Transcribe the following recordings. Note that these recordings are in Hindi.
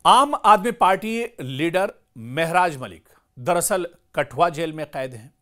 आम आदमी पार्टी लीडर महराज मलिक दरअसल कठुआ जेल में कैद हैं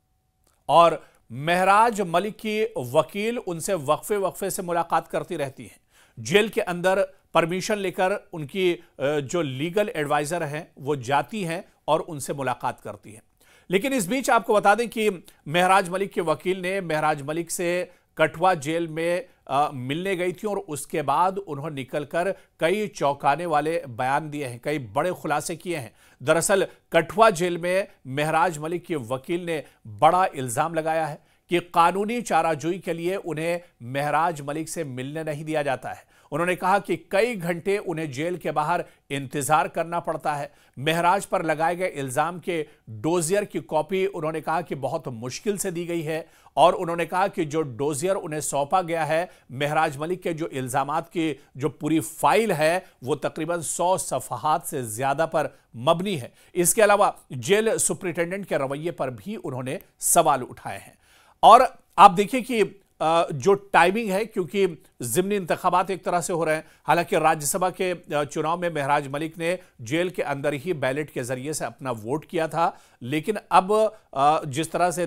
और महराज मलिक की वकील उनसे वक्फे वक्फे से मुलाकात करती रहती हैं। जेल के अंदर परमिशन लेकर उनकी जो लीगल एडवाइजर हैं वो जाती हैं और उनसे मुलाकात करती हैं। लेकिन इस बीच आपको बता दें कि महराज मलिक के वकील ने महराज मलिक से कठुआ जेल में मिलने गई थी और उसके बाद उन्होंने निकलकर कई चौंकाने वाले बयान दिए हैं, कई बड़े खुलासे किए हैं। दरअसल कठुआ जेल में महराज मलिक के वकील ने बड़ा इल्जाम लगाया है कि कानूनी चाराजोई के लिए उन्हें महराज मलिक से मिलने नहीं दिया जाता है। उन्होंने कहा कि कई घंटे उन्हें जेल के बाहर इंतजार करना पड़ता है। महराज पर लगाए गए इल्जाम के डोजियर की कॉपी उन्होंने कहा कि बहुत मुश्किल से दी गई है और उन्होंने कहा कि जो डोजियर उन्हें सौंपा गया है, महराज मलिक के जो इल्जामात की जो पूरी फाइल है वो तकरीबन 100 सफ़हात से ज्यादा पर मबनी है। इसके अलावा जेल सुपरिटेंडेंट के रवैये पर भी उन्होंने सवाल उठाए हैं। और आप देखिए कि जो टाइमिंग है, क्योंकि ज़िमनी इंतखाबात एक तरह से हो रहे हैं। हालांकि राज्यसभा के चुनाव में महराज मलिक ने जेल के अंदर ही बैलेट के जरिए से अपना वोट किया था, लेकिन अब जिस तरह से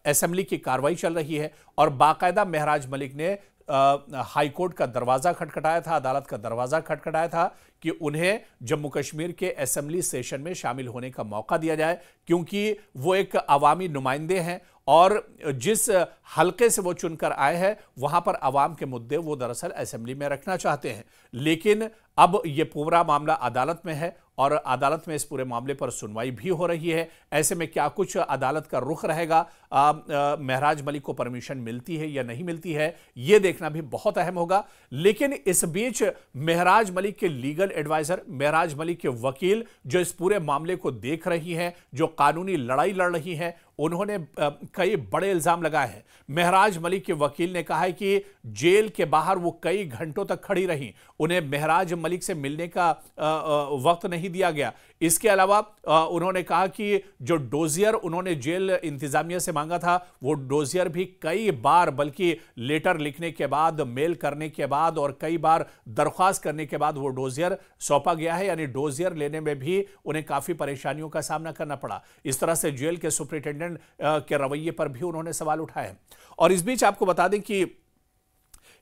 असेंबली की कार्रवाई चल रही है और बाकायदा महराज मलिक ने हाईकोर्ट का दरवाजा खटखटाया था, अदालत का दरवाजा खटखटाया था कि उन्हें जम्मू कश्मीर के असेंबली सेशन में शामिल होने का मौका दिया जाए, क्योंकि वो एक अवामी नुमाइंदे हैं और जिस हलके से वो चुनकर आए हैं वहां पर अवाम के मुद्दे वो दरअसल असेंबली में रखना चाहते हैं। लेकिन अब ये पूरा मामला अदालत में है और अदालत में इस पूरे मामले पर सुनवाई भी हो रही है। ऐसे में क्या कुछ अदालत का रुख रहेगा, महराज मलिक को परमिशन मिलती है या नहीं मिलती है, यह देखना भी बहुत अहम होगा। लेकिन इस बीच महराज मलिक के लीगल एडवाइजर, महराज मलिक के वकील जो इस पूरे मामले को देख रही हैं, जो कानूनी लड़ाई लड़ रही हैं, उन्होंने कई बड़े इल्जाम लगाए हैं। महराज मलिक के वकील ने कहा है कि जेल के बाहर वो कई घंटों तक खड़ी रहीं, उन्हें महराज मलिक से मिलने का वक्त नहीं दिया गया। इसके अलावा उन्होंने कहा कि जो डोजियर उन्होंने जेल इंतजामिया से मांगा था वो डोजियर भी कई बार, बल्कि लेटर लिखने के बाद, मेल करने के बाद और कई बार दरख्वास्त करने के बाद वो डोजियर सौंपा गया है। यानी डोजियर लेने में भी उन्हें काफी परेशानियों का सामना करना पड़ा। इस तरह से जेल के सुपरिटेंडेंट के रवैये पर भी उन्होंने सवाल उठाए। और इस बीच आपको बता दें कि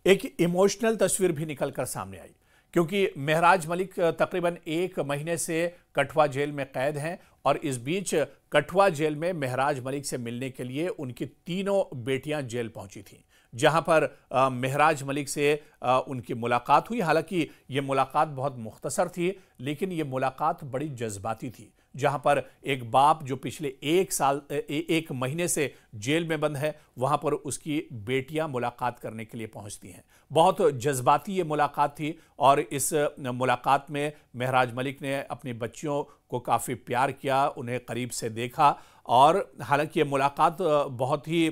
एक इमोशनल तस्वीर भी निकलकर सामने आई, क्योंकि महराज मलिक तकरीबन 1 महीने से कठुआ जेल में कैद हैं और इस बीच कठुआ जेल में महराज मलिक से मिलने के लिए उनकी तीनों बेटियां जेल पहुंची थीं, जहां पर महराज मलिक से उनकी मुलाकात हुई। हालांकि यह मुलाकात बहुत मुख्तसर थी, लेकिन यह मुलाकात बड़ी जज्बाती थी, जहां पर एक बाप जो पिछले 1 महीने से जेल में बंद है, वहां पर उसकी बेटियां मुलाकात करने के लिए पहुंचती हैं। बहुत जज्बाती ये मुलाकात थी और इस मुलाकात में महराज मलिक ने अपनी बच्चियों को काफ़ी प्यार किया, उन्हें करीब से देखा। और हालांकि ये मुलाकात बहुत ही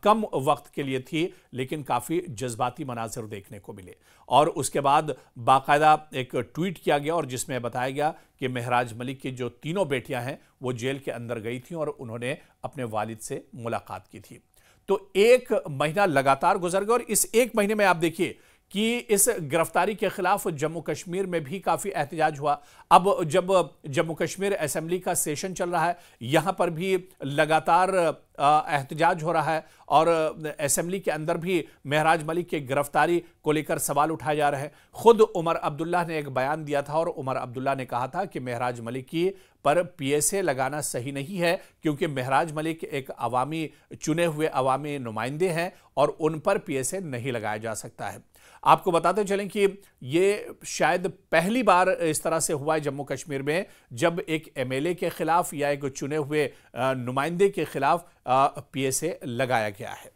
कम वक्त के लिए थी, लेकिन काफ़ी जज्बाती मनाजिर देखने को मिले। और उसके बाद बाकायदा एक ट्वीट किया गया और जिसमें बताया गया कि महराज मलिक की जो तीनों बेटियां हैं वो जेल के अंदर गई थीं और उन्होंने अपने वालिद से मुलाकात की थी। तो 1 महीना लगातार गुजर गया और इस 1 महीने में आप देखिए कि इस गिरफ्तारी के खिलाफ जम्मू कश्मीर में भी काफ़ी एहतजाज हुआ। अब जब जम्मू कश्मीर असेंबली का सेशन चल रहा है, यहाँ पर भी लगातार एहतजाज हो रहा है और असेंबली के अंदर भी महराज मलिक की गिरफ्तारी को लेकर सवाल उठाए जा रहे हैं। खुद उमर अब्दुल्ला ने एक बयान दिया था और उमर अब्दुल्ला ने कहा था कि महराज मलिक की पर पीएसए लगाना सही नहीं है, क्योंकि महराज मलिक एक अवामी चुने हुए अवामी नुमाइंदे हैं और उन पर पीएसए नहीं लगाया जा सकता है। आपको बताते चलें कि ये शायद पहली बार इस तरह से हुआ है जम्मू कश्मीर में, जब एक एमएलए के खिलाफ या एक चुने हुए नुमाइंदे के खिलाफ पीएसए लगाया गया है।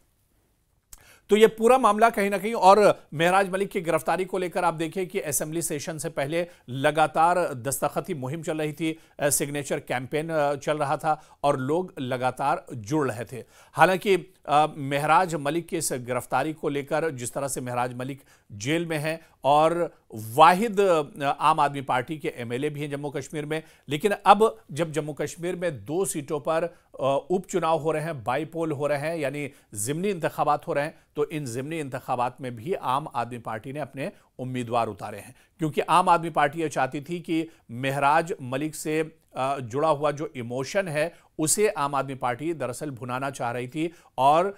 तो ये पूरा मामला कहीं ना कहीं, और महराज मलिक की गिरफ्तारी को लेकर आप देखिए कि असेंबली सेशन से पहले लगातार दस्तखती मुहिम चल रही थी, सिग्नेचर कैंपेन चल रहा था और लोग लगातार जुड़ रहे थे। हालांकि महराज मलिक की इस गिरफ्तारी को लेकर जिस तरह से महराज मलिक जेल में हैं और वाहिद आम आदमी पार्टी के एमएलए भी हैं जम्मू कश्मीर में। लेकिन अब जब जम्मू कश्मीर में 2 सीटों पर उपचुनाव हो रहे हैं, बाईपोल हो रहे हैं, यानी ज़िमनी इंतखाबात हो रहे हैं, तो इन ज़िमनी इंतखाबात में भी आम आदमी पार्टी ने अपने उम्मीदवार उतारे हैं। क्योंकि आम आदमी पार्टी ये चाहती थी कि महराज मलिक से जुड़ा हुआ जो इमोशन है उसे आम आदमी पार्टी दरअसल भुनाना चाह रही थी, और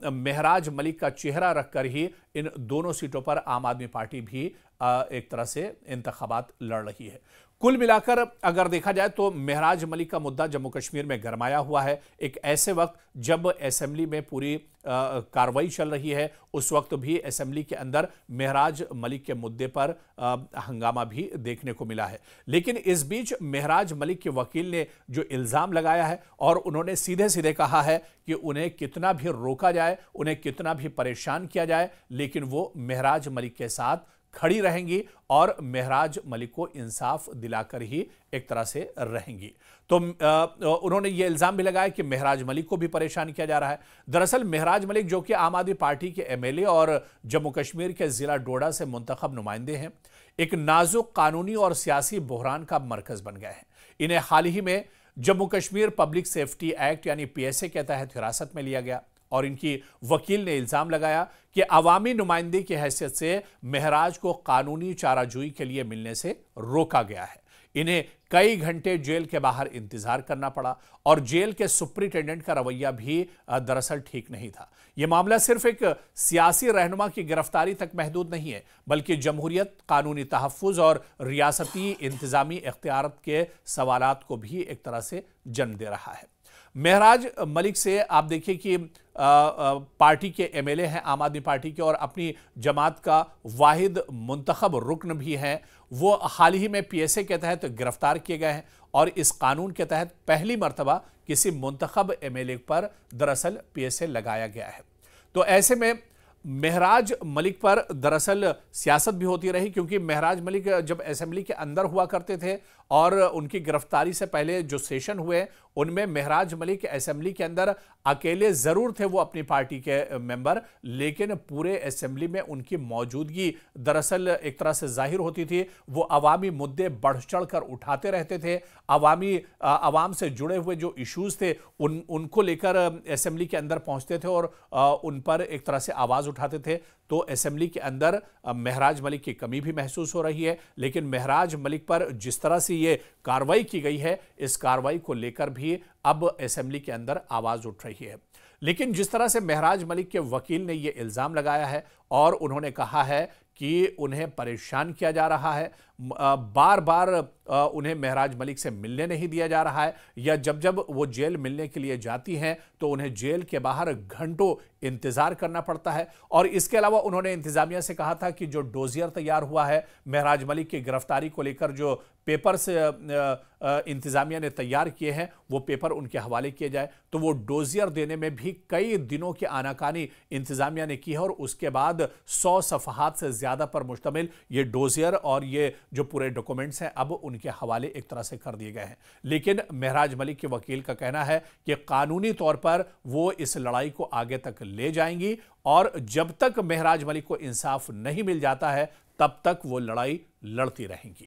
महराज मलिक का चेहरा रखकर ही इन दोनों सीटों पर आम आदमी पार्टी भी एक तरह से इंतखाबात लड़ रही है। कुल मिलाकर अगर देखा जाए तो महराज मलिक का मुद्दा जम्मू कश्मीर में गरमाया हुआ है। एक ऐसे वक्त जब असेंबली में पूरी कार्रवाई चल रही है, उस वक्त भी असेंबली के अंदर महराज मलिक के मुद्दे पर हंगामा भी देखने को मिला है। लेकिन इस बीच महराज मलिक के वकील ने जो इल्जाम लगाया है, और उन्होंने सीधे सीधे कहा है कि उन्हें कितना भी रोका जाए, उन्हें कितना भी परेशान किया जाए, लेकिन वो महराज मलिक के साथ खड़ी रहेंगी और महराज मलिक को इंसाफ दिलाकर ही एक तरह से रहेंगी। तो उन्होंने ये इल्जाम भी लगाया कि महराज मलिक को भी परेशान किया जा रहा है। दरअसल महराज मलिक, जो कि आम आदमी पार्टी के एमएलए और जम्मू कश्मीर के जिला डोडा से मुंतखब नुमाइंदे हैं, एक नाजुक कानूनी और सियासी बहरान का मरकज बन गए हैं। इन्हें हाल ही में Jammu Kashmir public safety act यानी पीएसए के तहत हिरासत में लिया गया, और इनकी वकील ने इल्जाम लगाया कि अवामी नुमाइंदे की हैसियत से महराज को कानूनी चाराजोई के लिए मिलने से रोका गया है। इन्हें कई घंटे जेल के बाहर इंतजार करना पड़ा, और जेल के सुपरिटेंडेंट का रवैया भी दरअसल ठीक नहीं था। यह मामला सिर्फ एक सियासी रहनुमा की गिरफ्तारी तक महदूद नहीं है, बल्कि जमहूरियत, कानूनी तहफ्फुज और रियासती इंतजामी इख्तियारत के सवालात को भी एक तरह से जन्म दे रहा है। महराज मलिक से आप देखिए कि पार्टी के एमएलए हैं आम आदमी पार्टी के, और अपनी जमात का वाहिद मुंतखब रुकन भी हैं। वो हाल ही में पीएसए के तहत गिरफ्तार किए गए हैं, और इस कानून के तहत पहली मर्तबा किसी मुंतखब एमएलए पर दरअसल पीएसए लगाया गया है। तो ऐसे में महराज मलिक पर दरअसल सियासत भी होती रही, क्योंकि महराज मलिक जब असेंबली के अंदर हुआ करते थे और उनकी गिरफ्तारी से पहले जो सेशन हुए उनमें महराज मलिक असेंबली के अंदर अकेले जरूर थे, वो अपनी पार्टी के मेंबर, लेकिन पूरे असेंबली में उनकी मौजूदगी दरअसल एक तरह से जाहिर होती थी। वो अवामी मुद्दे बढ़ चढ़ कर उठाते रहते थे, अवाम से जुड़े हुए जो इश्यूज थे उनको लेकर असेंबली के अंदर पहुंचते थे और उन पर एक तरह से आवाज उठाते थे। तो असेंबली के अंदर महराज मलिक की कमी भी महसूस हो रही है, लेकिन महराज मलिक पर जिस तरह से ये कार्रवाई की गई है, इस कार्रवाई को लेकर भी अब असेंबली के अंदर आवाज उठ रही है। लेकिन जिस तरह से महराज मलिक के वकील ने यह इल्जाम लगाया है और उन्होंने कहा है कि उन्हें परेशान किया जा रहा है, बार बार उन्हें महराज मलिक से मिलने नहीं दिया जा रहा है, या जब जब वो जेल मिलने के लिए जाती हैं तो उन्हें जेल के बाहर घंटों इंतजार करना पड़ता है। और इसके अलावा उन्होंने इंतजामिया से कहा था कि जो डोजियर तैयार हुआ है महराज मलिक की गिरफ्तारी को लेकर, जो पेपर से इंतजामिया ने तैयार किए हैं वो पेपर उनके हवाले किए जाए, तो वो डोजियर देने में भी कई दिनों की आनाकानी इंतजामिया ने की है, और उसके बाद 100 सफ़हात से ज्यादा पर मुश्तमिल ये डोजियर और ये जो पूरे डॉक्यूमेंट्स हैं अब उनके हवाले एक तरह से कर दिए गए हैं। लेकिन महराज मलिक के वकील का कहना है कि कानूनी तौर पर वो इस लड़ाई को आगे तक ले जाएंगी, और जब तक महराज मलिक को इंसाफ नहीं मिल जाता है तब तक वो लड़ाई लड़ती रहेंगी।